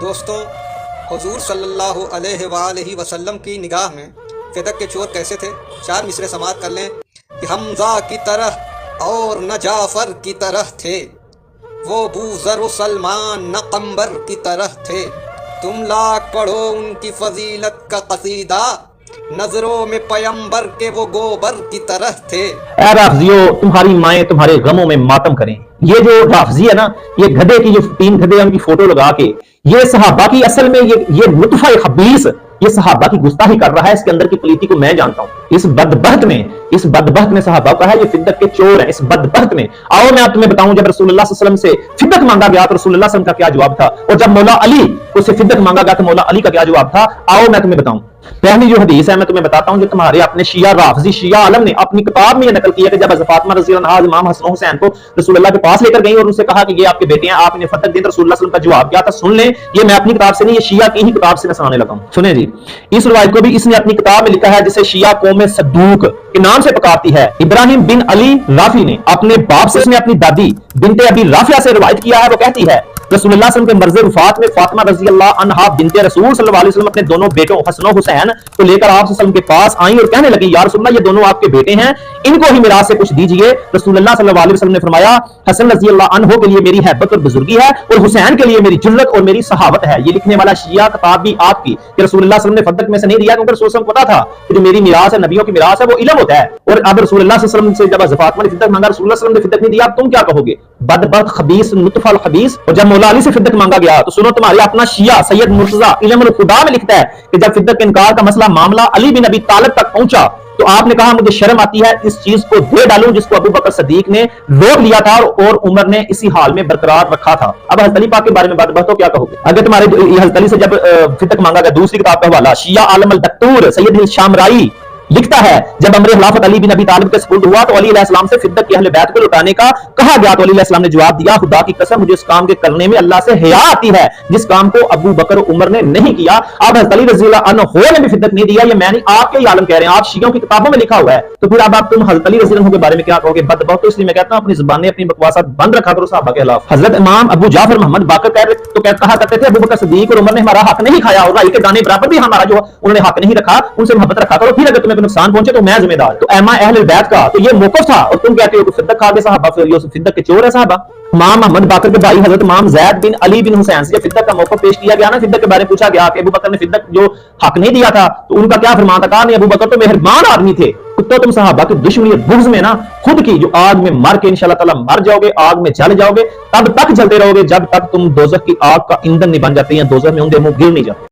دوستوں، حضور صلی اللہ علیہ وآلہ وسلم کی نگاہ میں فدق کے چور کیسے تھے؟ 4 مصرے سماعت کر لیں کہ حمزہ کی طرح اور نہ جعفر کی طرح تھے، وہ بوذر و سلمان نہ قمبر کی طرح تھے، تم لاکھ پڑھو ان کی فضیلت کا قصیدہ، نظروں میں پیمبر کے وہ گوبر کی طرح تھے۔ اے رافضیو، تمہاری مائیں تمہارے غموں میں ماتم کریں۔ یہ جو رافضی ہے نا، یہ گدھے کی جو 3 گدھے ان کی فوٹو لگا کے یہ صحابہ کی اصل میں یہ نطفہ خبیث یہ صحابہ کی گستاخی کر رہا ہے۔ اس کے اندر کی پلیتی کو میں جانتا ہوں۔ اس بدبخت نے صحابہ کا ہے یہ فدق کے چور ہیں۔ اس بدبخت میں آؤ میں آپ تمہیں بتاؤں، جب رسول اللہ صلی اللہ علیہ وسلم سے فدق مانگا گیا تو رسول اللہ صلی اللہ علیہ وسلم کا کیا جواب تھا، اور جب مولا علی کو سے فدق مانگا گیا تو مولا علی کا کیا جواب تھا، آؤ میں تمہیں بتاؤں۔ پہلی جو حدیث ہے میں تمہیں بتاتا ہوں، جو تمہارے اپنے شیعہ رافضی شیعہ عالم نے اپنی کتاب میں یہ نقل کیا کہ جب حضرت فاطمہ رضی اللہ عنہا امام حسن و حسین کو رسول اللہ کے پاس لے کر گئیں اور ان سے کہا کہ یہ آپ کے بیٹے ہیں، آپ انہیں فتح دیں، تو رسول اللہ صلی اللہ علیہ وسلم کا جواب کیا تھا سن لیں۔ یہ میں اپنی کتاب سے نہیں، یہ شیعہ کی ہی کتاب سے میں سنانے لگا ہوں، سنیں جی۔ اس روایت کو بھی اس نے اپنی کتاب میں لکھا ہے جسے شیعہ قوم صدوق کے نام سے پکارتی ہے۔ ابراہیم بن علی رافی نے اپنے باپ سے، اس نے اپنی دادی بنت ابی رافیہ سے روایت کیا ہے، وہ کہتی ہے رسول اللہ صلی اللہ علیہ وسلم کے مرض وفات میں فاطمہ رضی اللہ عنہا بنت رسول صلی اللہ علیہ وسلم اپنے دونوں بیٹوں حسن و حسین کو لے کر آپ صلی اللہ علیہ وسلم کے پاس آئیں اور کہنے لگیں، یا رسول اللہ یہ دونوں آپ کے بیٹے ہیں، ان کو ہی میراث سے کچھ دیجئے۔ رسول اللہ صلی اللہ علیہ وسلم نے فرمایا، حسن رضی اللہ عنہ کے لیے میری ہیبت اور بزرگی ہے، اور حسین کے لیے میری جرت اور میری صحابت ہے۔ یہ لکھنے والا شیعہ کتاب بھی آپ کی کہ رسول اللہ صلی اللہ علیہ وسلم نے فدق میں سے نہیں دیا، کیونکہ رسول اللہ صلی اللہ علیہ وسلم کو پتا تھا کہ جو میری میراث ہے، نبیوں کی میراث ہے، وہ علم ہوتا ہے۔ اور اب رسول اللہ صلی اللہ علیہ وسلم سے جب فاطمہ نے فدق مانگا، رسول اللہ صلی اللہ علیہ وسلم نے فدق نہیں دیا، اب تم کیا کہو گے؟ بدبخت خبیث نطفہ الخبیث۔ اور جب مولا علی سے فدق مانگا گیا تو سنو، تمہارے اپنا شیعہ سید مرتضیٰ علم الخدا میں لکھتا ہے کہ جب فدق کے انکار کا مسئلہ معاملہ علی بن ابی طالب تک پہنچا تو آپ نے کہا مجھے شرم آتی ہے اس چیز کو دے ڈالوں جس کو ابو بکر صدیق نے روک لیا تھا اور عمر نے اسی حال میں برقرار رکھا تھا۔ اب حضرت علی پاک کے بارے میں بات بتاؤ، کیا کہو گے؟ اگر تمہارے حضرت علی سے جب فدق مانگا گیا، دوسری کتاب کا حوالہ شیعہ عالم الدکتور سید شامرائی لکھتا ہے جب امر خلافت علی بن ابی طالب کے سپرد ہوا تو علی علیہ السلام سے فدق کی اہل بیت کو لوٹانے کا کہا گیا تو علی علیہ السلام نے جواب دیا، خدا کی قسم مجھے اس کام کے کرنے میں اللہ سے حیا آتی ہے جس کام کو ابو بکر عمر نے نہیں کیا۔ اب حضرت علی رضی اللہ عنہ نے بھی فدق نہیں دیا، یہ میں نہیں آپ کے ہی عالم کہہ رہے ہیں، آپ شیعوں کی کتابوں میں لکھا ہوا ہے۔ تو پھر اب آپ تم حضرت علی رضی اللہ عنہ کے بارے میں کیا کہو گے؟ بدبخت۔ اس لیے میں کہتا ہوں اپنی زبانیں اپنی بکواسات بند رکھا کرو صحابہ کے خلاف۔ حضرت امام ابو جعفر محمد باقر کہا کرتے تھے ابو بکر صدیق اور عمر نے ہمارا حق نہیں کھایا اور رائی کے دانے برابر بھی ہمارا جو انہوں نے حق نہیں رکھا، ان سے محبت رکھا کرو، پھر اگر تمہیں نقصان پہنچے تو میں ذمہ دار۔ تو ایما اہل بیت کا تو یہ موقف تھا، اور تم کہتے ہو کہ فدق کھا کے صحابہ فدق کے چور ہے صحابہ۔ امام محمد باقر کے بھائی حضرت امام زید بن علی بن حسین سے فدق کا موقف پیش کیا گیا نا، فدق کے بارے میں پوچھا گیا کہ ابو بکر نے فدق جو حق نہیں دیا تھا تو ان کا کیا فرمان تھا؟ کہا نہیں، ابو بکر تو مہربان آدمی تھے۔ تو تم صحابہ کی دشمنی بغض میں نا خود کی جو آگ میں مر کے انشاءاللہ تعالی مر جاؤ گے، آگ میں جل جاؤ گے، تب تک جلتے رہو گے جب تک تم دوزخ کی آگ کا ایندھن نہیں بن جاتے ہیں، دوزخ میں اندھے منہ گر نہیں جاتے۔